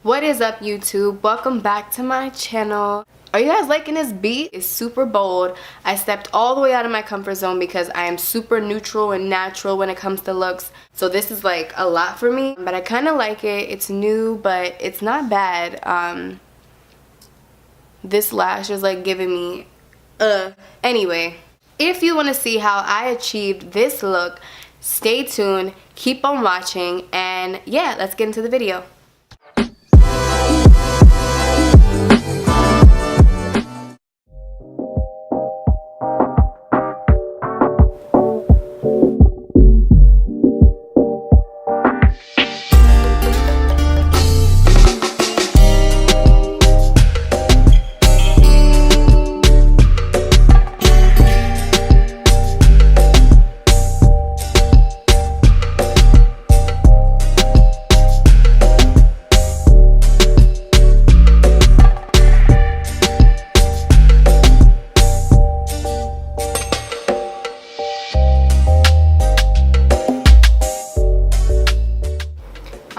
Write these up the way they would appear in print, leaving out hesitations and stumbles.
What is up, YouTube? Welcome back to my channel. Are you guys liking this beat? It's super bold. I stepped all the way out of my comfort zone because I am super neutral and natural when it comes to looks. So this is like a lot for me, but I kind of like it. It's new, but it's not bad. This lash is like giving me anyway, if you want to see how I achieved this look, stay tuned, keep on watching, and yeah, let's get into the video.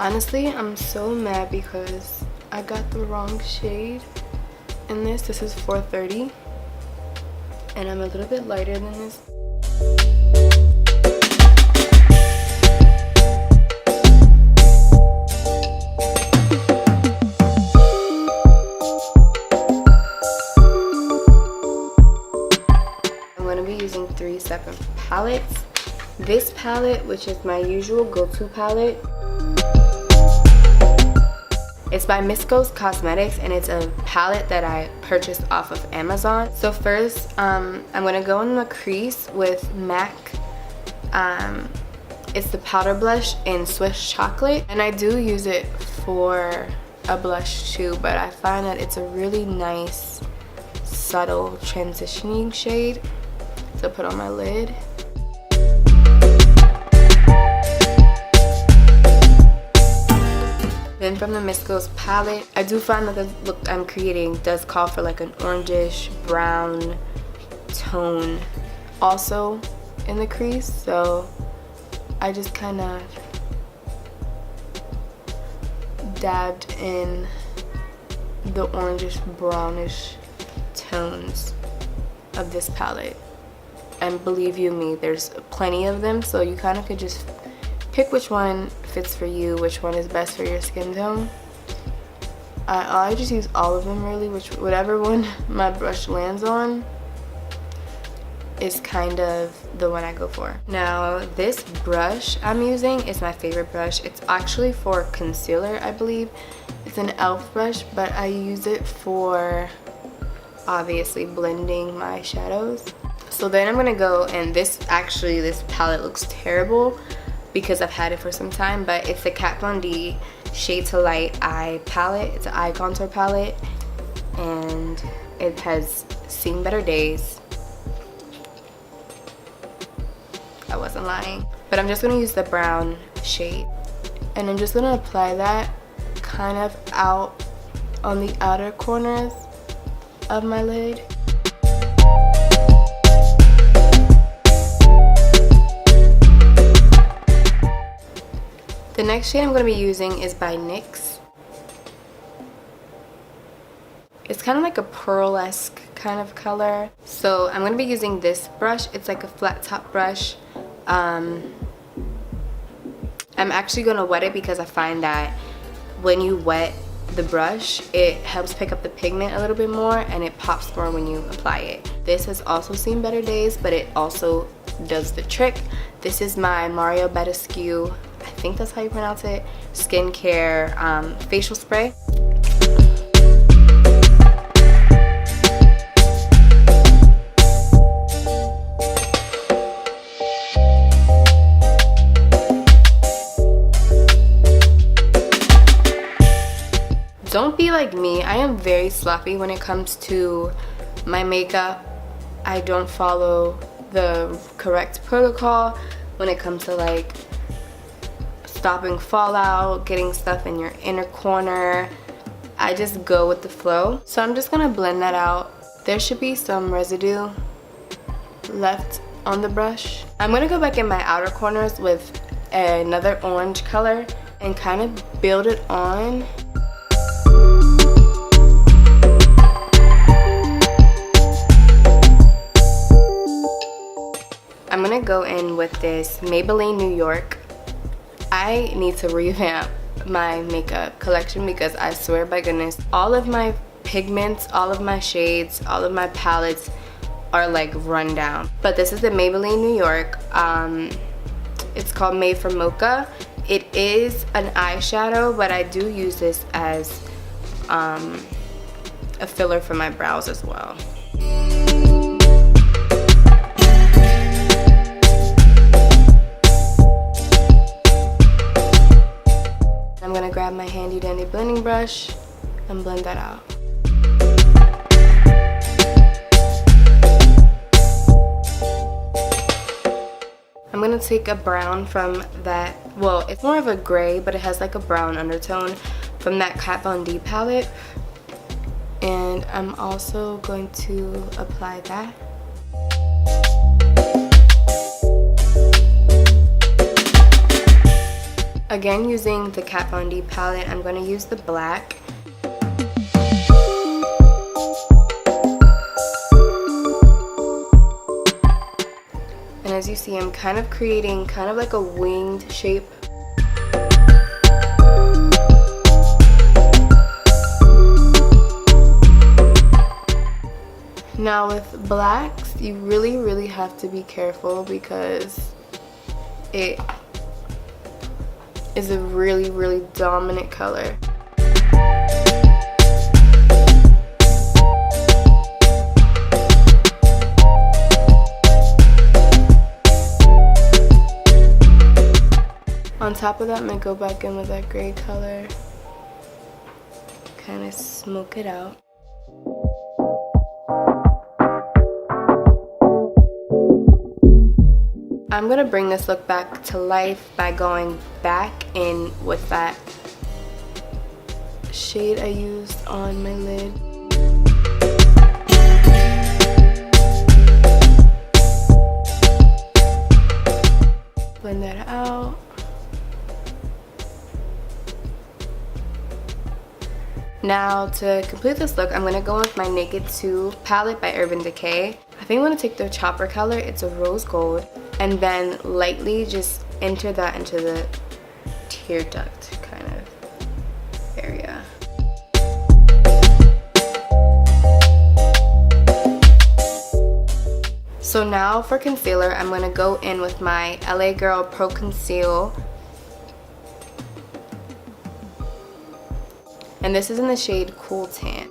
Honestly, I'm so mad because I got the wrong shade in this. This is 430 and I'm a little bit lighter than this. I'm going to be using 3 separate palettes. This palette, which is my usual go-to palette, it's by Smokey Cosmetics, and it's a palette that I purchased off of Amazon. So first, I'm gonna go in the crease with MAC. It's the powder blush in Swiss Chocolate, and I do use it for a blush too, but I find that it's a really nice, subtle transitioning shade to put on my lid. Then from the Smokey palette, I do find that the look I'm creating does call for like an orangish brown tone also in the crease, so I just kind of dabbed in the orangish brownish tones of this palette. And believe you me, there's plenty of them, so you kind of could just pick which one fits for you, which one is best for your skin tone. I just use all of them really, whatever one my brush lands on is kind of the one I go for. Now this brush I'm using is my favorite brush. It's actually for concealer, I believe. It's an e.l.f. brush, but I use it for obviously blending my shadows. So then I'm gonna go, and this palette looks terrible because I've had it for some time, but it's the Kat Von D Shade to Light Eye palette. It's an eye contour palette, and it has seen better days. I wasn't lying. But I'm just gonna use the brown shade, and I'm just gonna apply that kind of out on the outer corners of my lid. The next shade I'm going to be using is by NYX. It's kind of like a pearl-esque kind of color. So I'm going to be using this brush. It's like a flat top brush. I'm actually going to wet it because I find that when you wet the brush, it helps pick up the pigment a little bit more and it pops more when you apply it. This has also seen better days, but it also does the trick. This is my Mario Badescu, I think that's how you pronounce it, skincare facial spray. Don't be like me. I am very sloppy when it comes to my makeup. I don't follow the correct protocol when it comes to like stopping fallout, getting stuff in your inner corner. I just go with the flow. So I'm just gonna blend that out. There should be some residue left on the brush. I'm gonna go back in my outer corners with another orange color and kind of build it on. this Maybelline New York. I need to revamp my makeup collection because I swear by goodness, all of my pigments, all of my shades, all of my palettes are like run down. But this is the Maybelline New York. It's called Made for Mocha. It is an eyeshadow, but I do use this as a filler for my brows as well. I'm gonna grab my handy dandy blending brush and blend that out. I'm gonna take a brown from that, well, it's more of a gray, but it has like a brown undertone from that Kat Von D palette. And I'm also going to apply that. Again, using the Kat Von D palette, I'm going to use the black. And as you see, I'm kind of creating kind of like a winged shape. Now with blacks, you really have to be careful because it is a really dominant color. On top of that, I'm gonna go back in with that gray color, kind of smoke it out. I'm gonna bring this look back to life by going back in with that shade I used on my lid. Blend that out. Now to complete this look, I'm gonna go with my Naked 2 palette by Urban Decay. I think I'm gonna take the chopper color, it's a rose gold, and then lightly just enter that into the tear duct kind of area. So now for concealer, I'm gonna go in with my LA Girl Pro Conceal. And this is in the shade Cool Tan.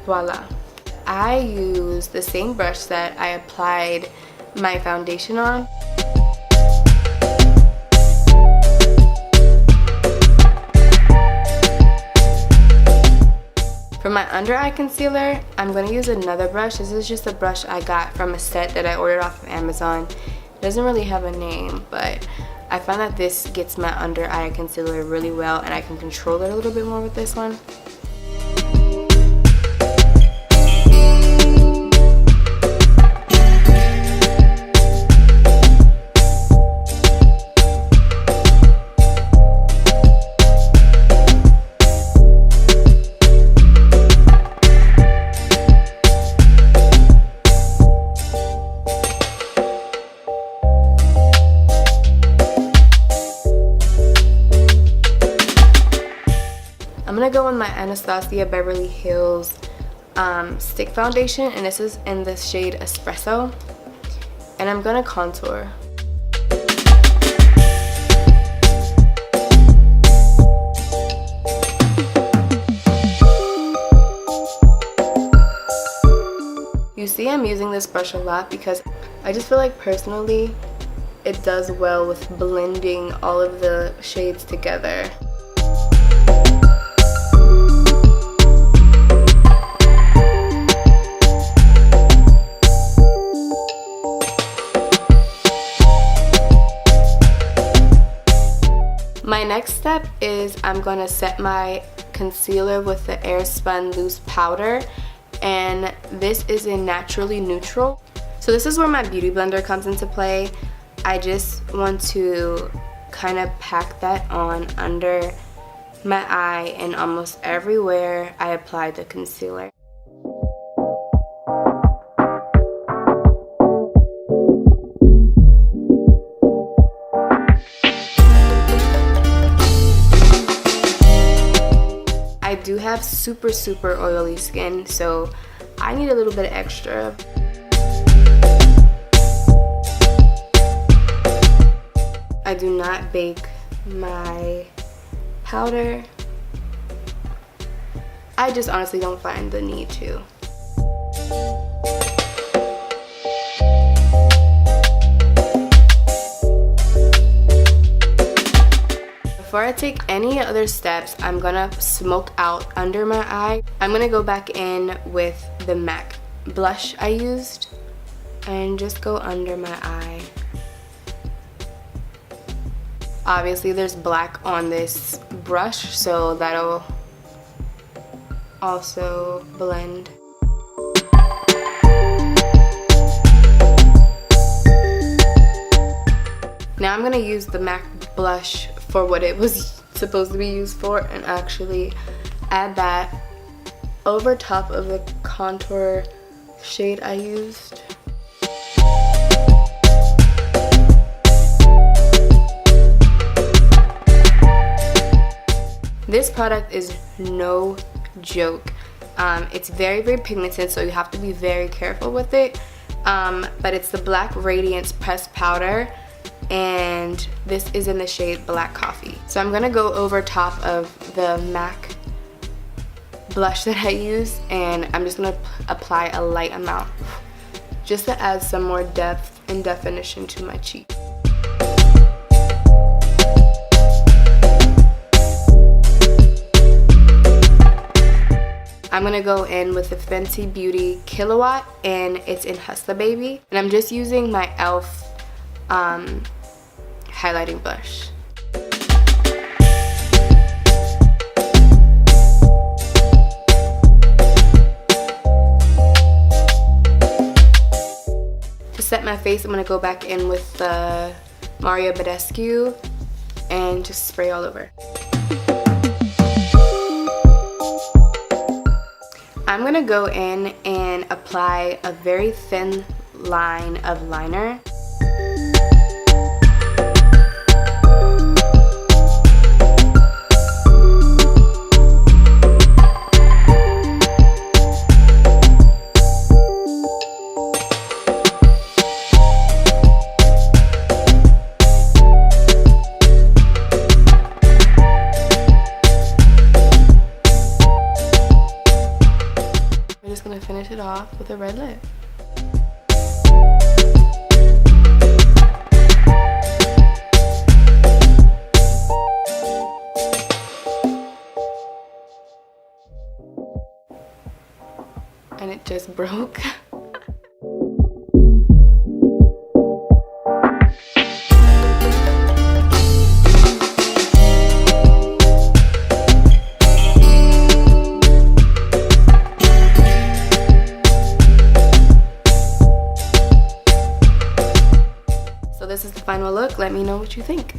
Voila. I use the same brush that I applied my foundation on. For my under eye concealer, I'm going to use another brush. This is just a brush I got from a set that I ordered off of Amazon. It doesn't really have a name, but I find that this gets my under eye concealer really well, and I can control it a little bit more with this one. I'm gonna go in my Anastasia Beverly Hills stick foundation, and this is in the shade Espresso, and I'm gonna contour. You see, I'm using this brush a lot because I just feel like personally it does well with blending all of the shades together. My next step is I'm going to set my concealer with the Airspun Loose Powder, and this is in Naturally Neutral. So this is where my beauty blender comes into play. I just want to kind of pack that on under my eye, and almost everywhere I apply the concealer. I do have super oily skin, so I need a little bit extra. I do not bake my powder. I just honestly don't find the need to. Before I take any other steps, I'm gonna smoke out under my eye. I'm gonna go back in with the MAC blush I used and just go under my eye. Obviously there's black on this brush, so that'll also blend. Now I'm gonna use the MAC blush for what it was supposed to be used for and actually add that over top of the contour shade I used. This product is no joke. It's very pigmented, so you have to be very careful with it. But it's the Black Radiance Pressed Powder, and this is in the shade Black Coffee. So I'm gonna go over top of the MAC blush that I used, and I'm just gonna apply a light amount just to add some more depth and definition to my cheek. I'm gonna go in with the Fenty Beauty Kilowatt, and it's in Hustla Baby, and I'm just using my e.l.f. highlighting brush. To set my face, I'm gonna go back in with the Mario Badescu and just spray all over. I'm gonna go in and apply a very thin line of liner. Gonna finish it off with a red lip. And it just broke. So this is the final look. Let me know what you think.